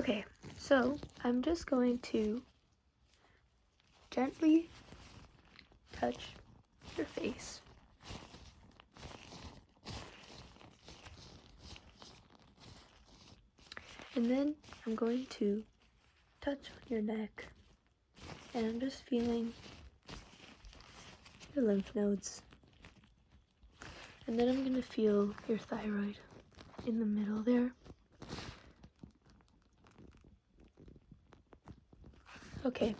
Okay, so I'm just going to gently touch your face. And then I'm going to touch on your neck, and I'm just feeling your lymph nodes. And then I'm going to feel your thyroid in the middle there. Okay.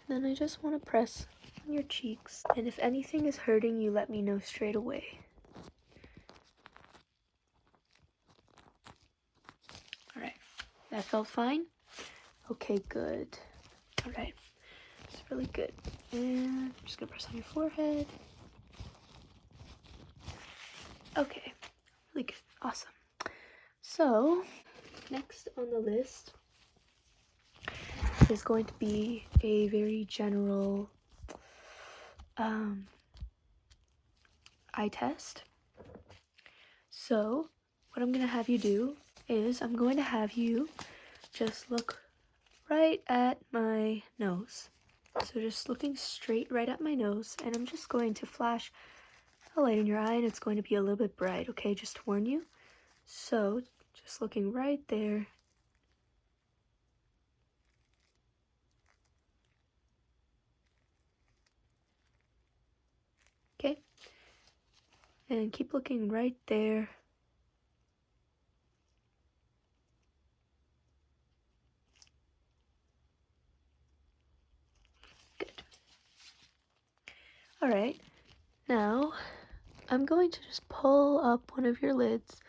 And then I just want to press on your cheeks, and if anything is hurting you, let me know straight away. Alright, that felt fine? Okay, good. Alright, it's really good. And I'm just gonna press on your forehead. Okay, really good, awesome. So, next on the list is going to be a very general eye test. So, what I'm gonna have you do is I'm going to have you just look right at my nose. So just looking straight right at my nose, and I'm just going to flash a light in your eye, and it's going to be a little bit bright, okay, just to warn you. So just looking right there. Okay, and keep looking right there. Good. Alright, now I'm going to just pull up one of your lids,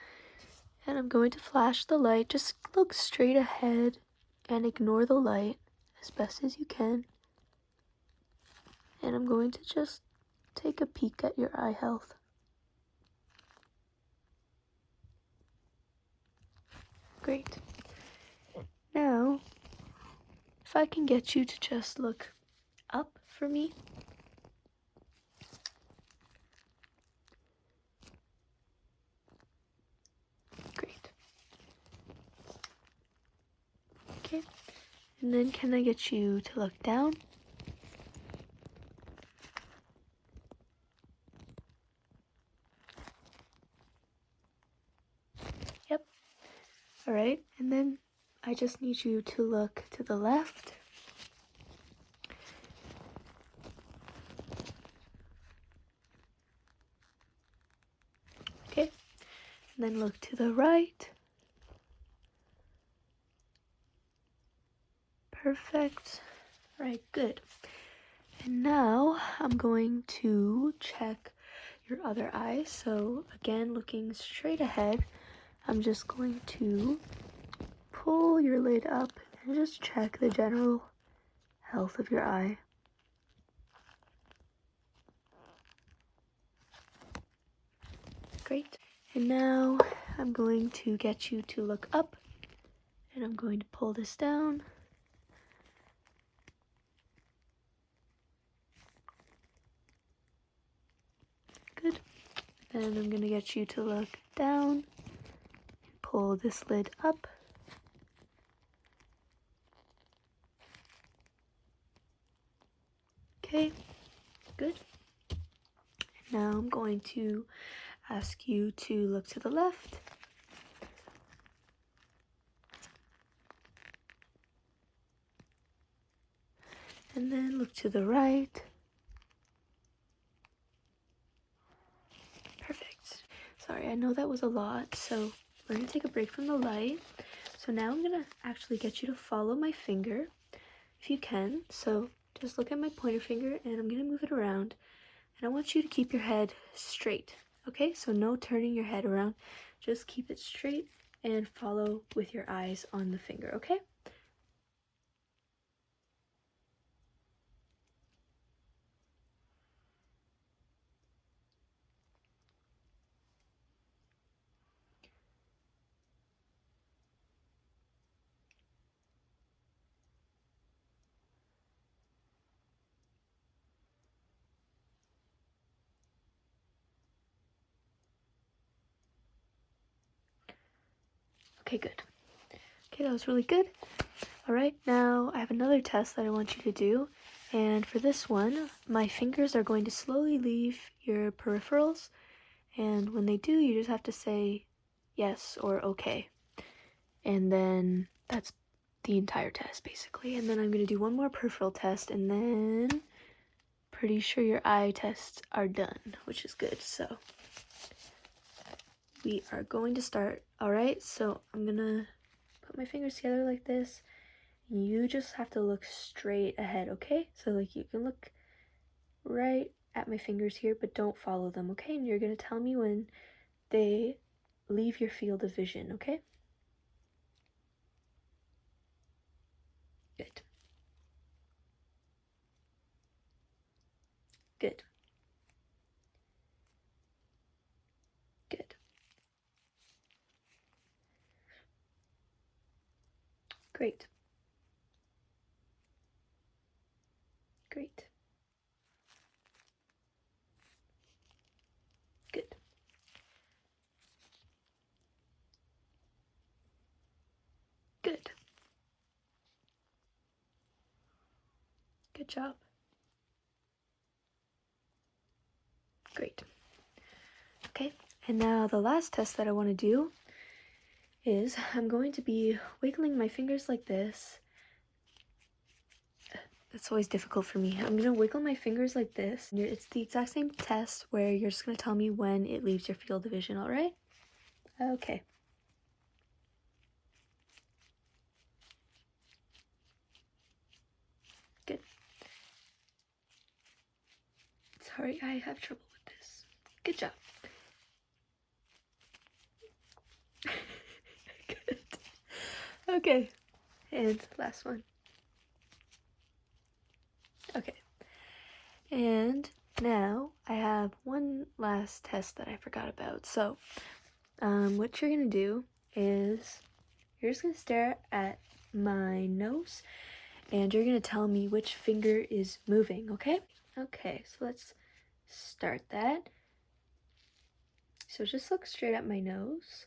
and I'm going to flash the light. Just look straight ahead and ignore the light as best as you can. And I'm going to just take a peek at your eye health. Great. Now, if I can get you to just look up for me. Great. Okay. And then can I get you to look down? Yep. Alright, and then I just need you to look to the left. Okay. And then look to the right. Perfect. Right, good. And now I'm going to check your other eye. So again, looking straight ahead, I'm just going to pull your lid up and just check the general health of your eye. Great. And now I'm going to get you to look up, and I'm going to pull this down. Good. Then I'm going to get you to look down and pull this lid up. Okay, good. And now I'm going to ask you to look to the left. And then look to the right. Perfect. Sorry, I know that was a lot, so we're going to take a break from the light. So now I'm going to actually get you to follow my finger, if you can. So just look at my pointer finger, and I'm going to move it around. And I want you to keep your head straight, okay? So no turning your head around. Just keep it straight and follow with your eyes on the finger, okay? Okay, good. Okay, that was really good. Alright, now I have another test that I want you to do. And for this one, my fingers are going to slowly leave your peripherals. And when they do, you just have to say yes or okay. And then that's the entire test, basically. And then I'm going to do one more peripheral test, and then pretty sure your eye tests are done, which is good. So we are going to start. Alright, so I'm going to put my fingers together like this. You just have to look straight ahead, okay? So like you can look right at my fingers here, but don't follow them, okay? And you're going to tell me when they leave your field of vision, okay? Good. Good. Good. Great. Great. Good. Good. Good job. Great. Okay, and now the last test that I want to do is I'm going to be wiggling my fingers like this. That's always difficult for me. I'm going to wiggle my fingers like this. It's the exact same test where you're just going to tell me when it leaves your field of vision, all right? Okay. Good. Sorry, I have trouble with this. Good job. Good. Okay, and last one. Okay. And now I have one last test that I forgot about. So, what you're gonna do is you're just gonna stare at my nose and you're gonna tell me which finger is moving, okay? Okay, so let's start that. So just look straight at my nose.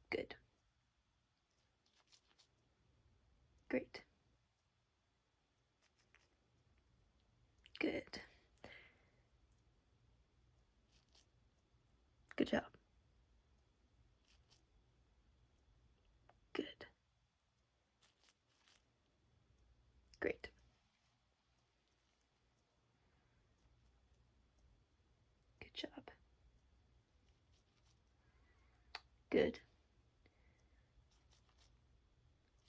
Good. Great. Good. Good job. Good. Great. Good job. Good.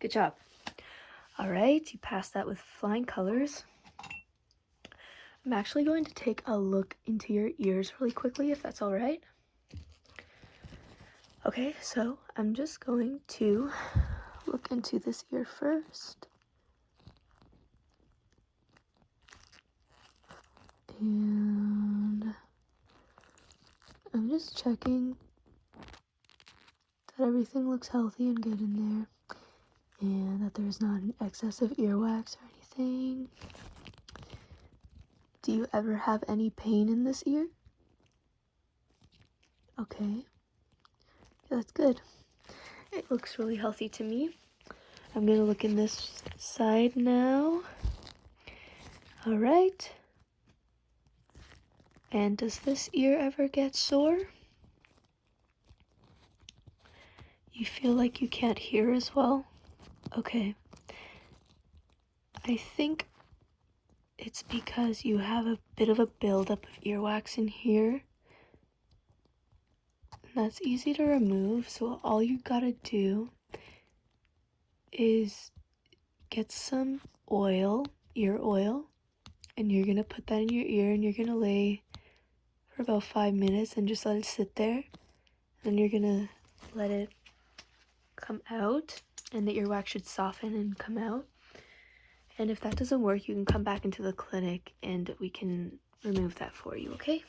Good job. All right, you passed that with flying colors. I'm actually going to take a look into your ears really quickly, if that's all right. Okay, so I'm just going to look into this ear first. And I'm just checking that everything looks healthy and good in there. And that there's not an excess of earwax or anything. Do you ever have any pain in this ear? Okay. Yeah, that's good. It looks really healthy to me. I'm gonna look in this side now. All right. And does this ear ever get sore? You feel like you can't hear as well? Okay. I think it's because you have a bit of a buildup of earwax in here. And that's easy to remove, so all you gotta do is get some oil, ear oil, and you're gonna put that in your ear and you're gonna lay for about 5 minutes and just let it sit there. And you're gonna let it come out, and the earwax should soften and come out. And if that doesn't work, you can come back into the clinic and we can remove that for you, okay?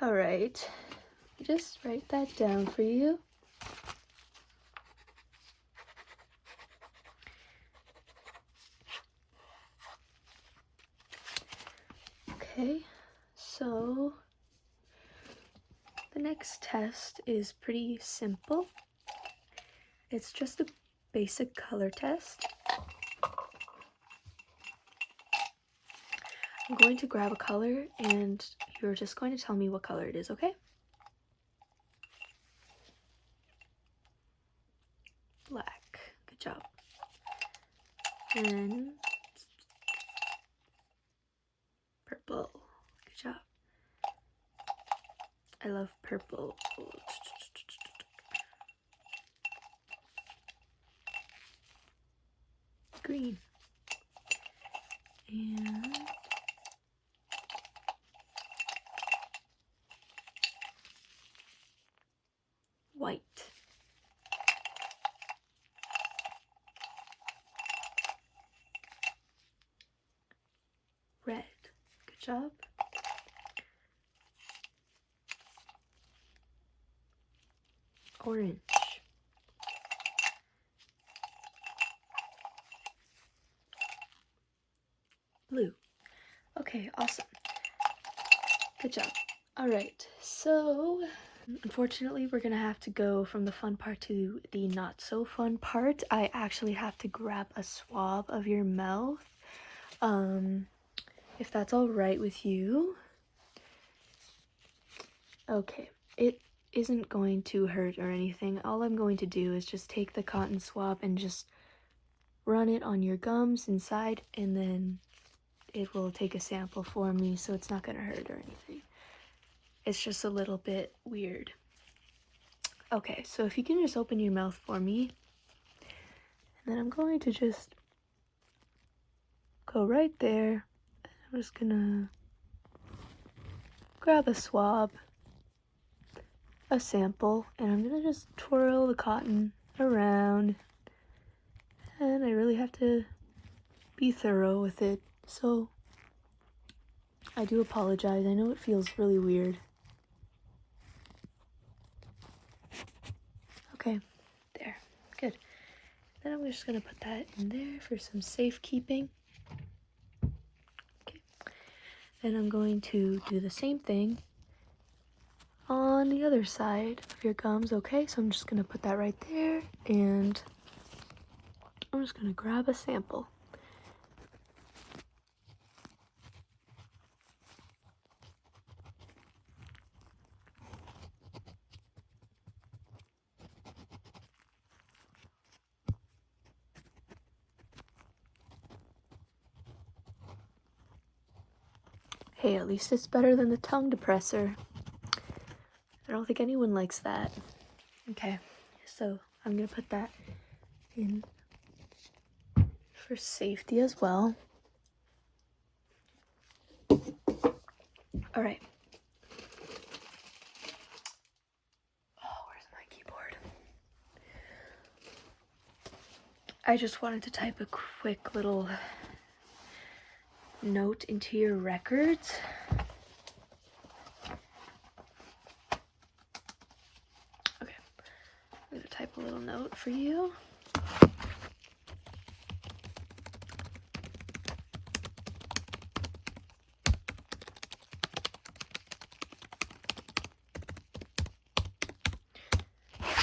All right, just write that down for you. Okay, so The next test is pretty simple. It's just a basic color test. I'm going to grab a color and you're just going to tell me what color it is, okay? Black. Good job. And purple. Good job. I love purple. Green. And white. Red. Good job. Orange. Blue. Okay, awesome. Good job. All right, so unfortunately we're gonna have to go from the fun part to the not so fun part. I actually have to grab a swab of your mouth, if that's all right with you. Okay, it isn't going to hurt or anything. All I'm going to do is just take the cotton swab and just run it on your gums inside, and then it will take a sample for me, so it's not gonna hurt or anything. It's just a little bit weird. Okay, so if you can just open your mouth for me, and then I'm going to just go right there. I'm just gonna grab a swab, a sample, and I'm gonna just twirl the cotton around, and I really have to be thorough with it, so I do apologize. I know it feels really weird. Okay, there, good. Then I'm just gonna put that in there for some safekeeping. Okay, then I'm going to do the same thing on the other side of your gums. Okay, so I'm just gonna put that right there, and I'm just gonna grab a sample. Hey, at least it's better than the tongue depressor. I don't think anyone likes that. Okay, so I'm gonna put that in for safety as well. All right. Oh, where's my keyboard? I just wanted to type a quick little note into your records. Okay, I'm gonna type a little note for you.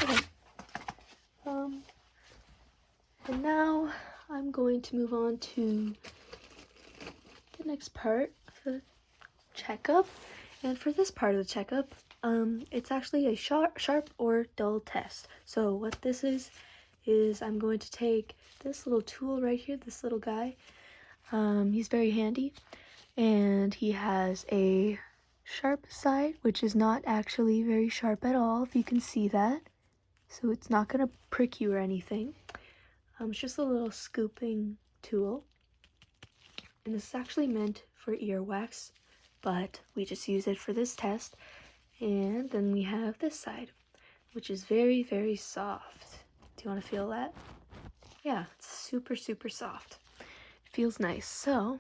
Okay. And now I'm going to move on to the next part of the checkup. And for this part of the checkup, it's actually a sharp or dull test. So what this is I'm going to take this little tool right here, this little guy. He's very handy, and he has a sharp side, which is not actually very sharp at all, if you can see that. So it's not gonna prick you or anything. It's just a little scooping tool. And this is actually meant for earwax, but we just use it for this test. And then we have this side, which is very, very soft. Do you want to feel that? Yeah, it's super, super soft. It feels nice. So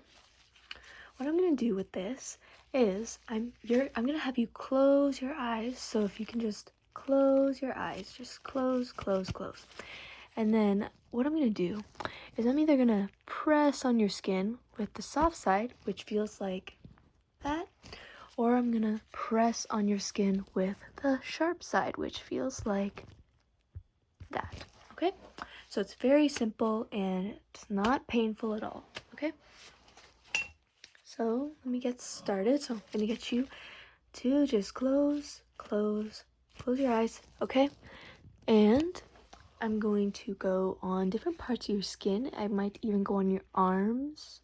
what I'm gonna do with this is I'm gonna have you close your eyes. So if you can just close your eyes, just close. And then what I'm gonna do is I'm either gonna press on your skin with the soft side, which feels like that, or I'm gonna press on your skin with the sharp side, which feels like that, okay? So it's very simple and it's not painful at all, okay? So let me get started. So I'm gonna get you to just close your eyes, okay? And I'm going to go on different parts of your skin. I might even go on your arms.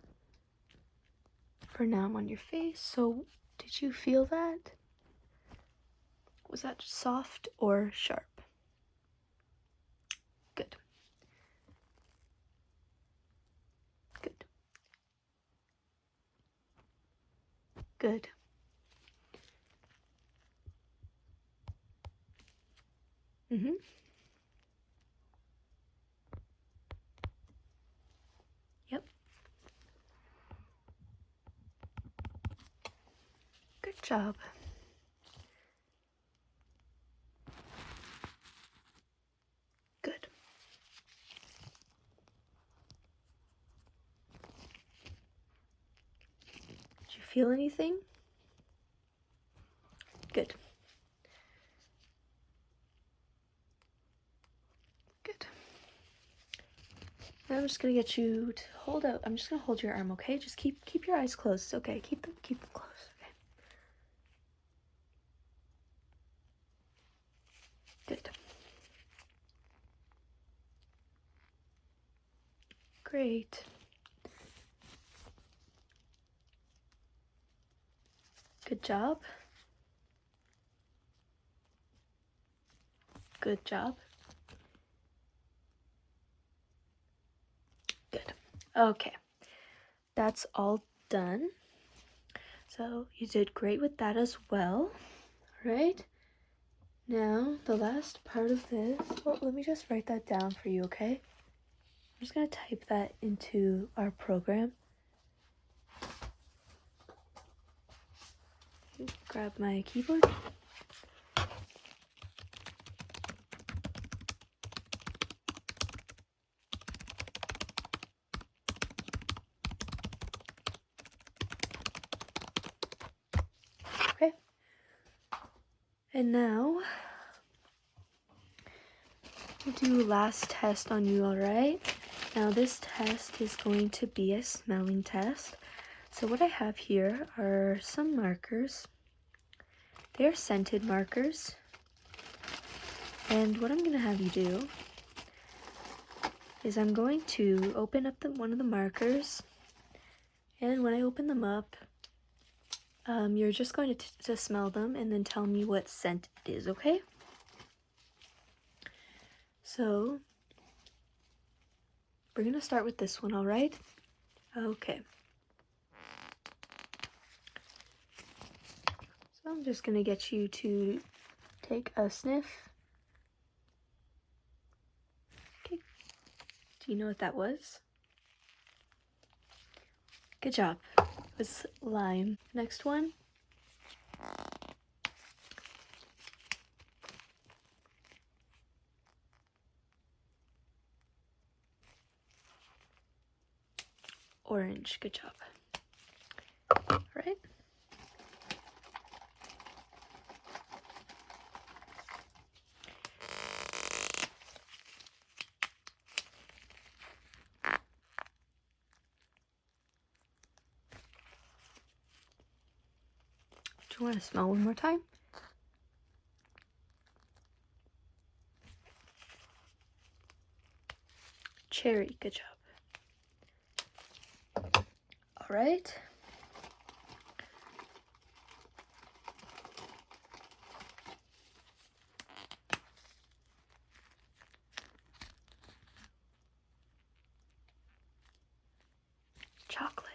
For now, I'm on your face. So did you feel that? Was that soft or sharp? Good. Good. Good. Mm-hmm. Yep. Good job. Good. Did you feel anything? Good. Good. Now I'm just gonna get you to hold out. I'm just gonna hold your arm, okay? Just keep your eyes closed. It's okay. Keep them closed. Okay. Good. Great. Good job. Good job. Good. Okay. That's all done. So you did great with that as well. All right. Now, the last part of this, well, let me just write that down for you, okay? I'm just going to type that into our program. Grab my keyboard. Okay. And now, we'll do last test on you, alright? Now, this test is going to be a smelling test. So what I have here are some markers. They're scented markers. And what I'm going to have you do is I'm going to open up one of the markers. And when I open them up, you're just going to smell them and then tell me what scent it is, okay? So, we're going to start with this one, alright? Okay. So I'm just going to get you to take a sniff. Okay. Do you know what that was? Good job. It was lime. Next one. Orange. Good job. All right. Do you want to smell one more time? Cherry. Good job. All right. Chocolate.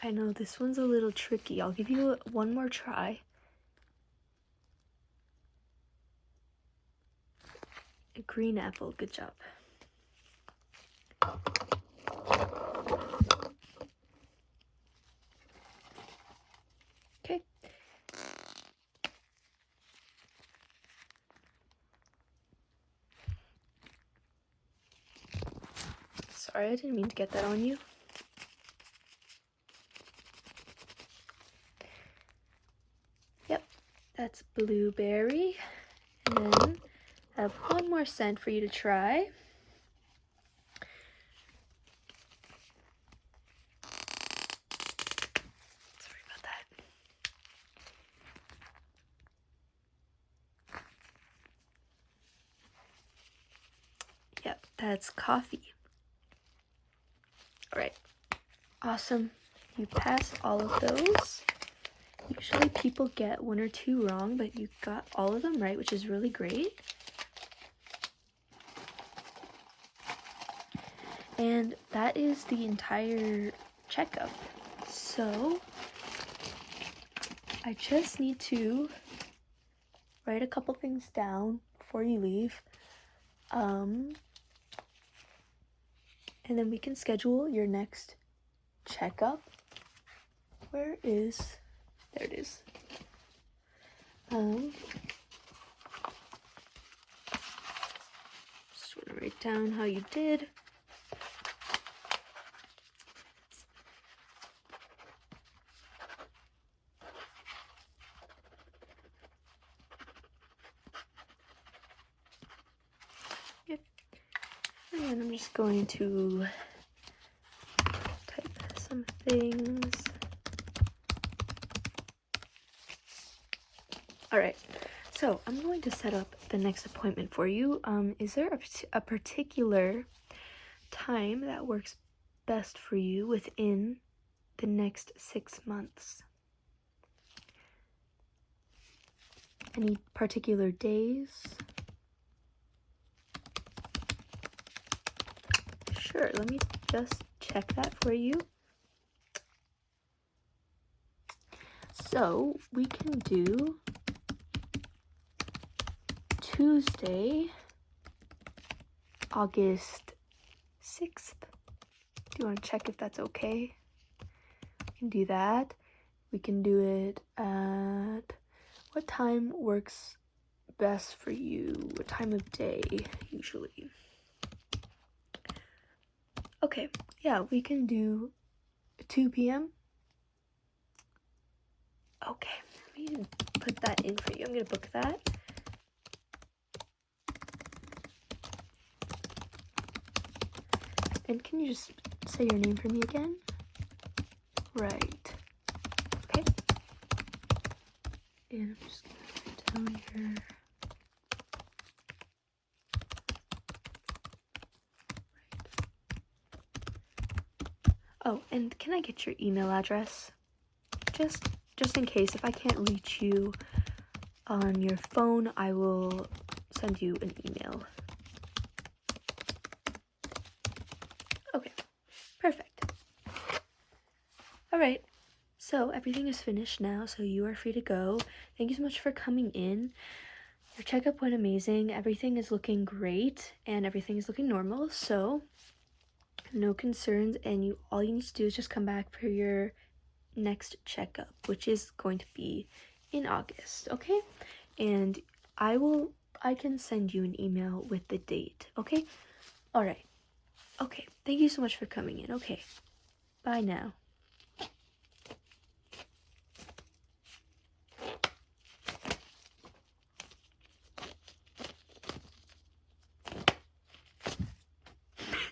I know this one's a little tricky. I'll give you one more try. A green apple. Good job. sorry, I didn't mean to get that on you. Yep, that's blueberry. And then I have one more scent for you to try. Sorry about that. Yep, that's coffee. All right, awesome. You pass all of those. Usually people get 1 or 2 wrong, but you got all of them right, which is really great. And that is the entire checkup. So I just need to write a couple things down before you leave. And then we can schedule your next checkup. There it is. Just want to write down how you did. Yep. And then I'm just going to type some things. All right, so I'm going to set up the next appointment for you. Is there a particular time that works best for you within the next 6 months? Any particular days? Sure, let me just check that for you. So we can do Tuesday, August 6th. Do you want to check if that's okay? We can do that. We can do it at what time works best for you? What time of day usually? Okay, yeah, we can do 2 p.m. Okay, let me put that in for you. I'm gonna book that. And can you just say your name for me again? Right. Okay. And I'm just gonna write down here. Oh, and can I get your email address? Just in case, if I can't reach you on your phone, I will send you an email. Okay, perfect. All right, so everything is finished now, so you are free to go. Thank you so much for coming in. Your checkup went amazing. Everything is looking great, and everything is looking normal, so no concerns, and all you need to do is just come back for your next checkup, which is going to be in August, okay? And I can send you an email with the date, okay? All right. Okay, thank you so much for coming in. Okay, bye now.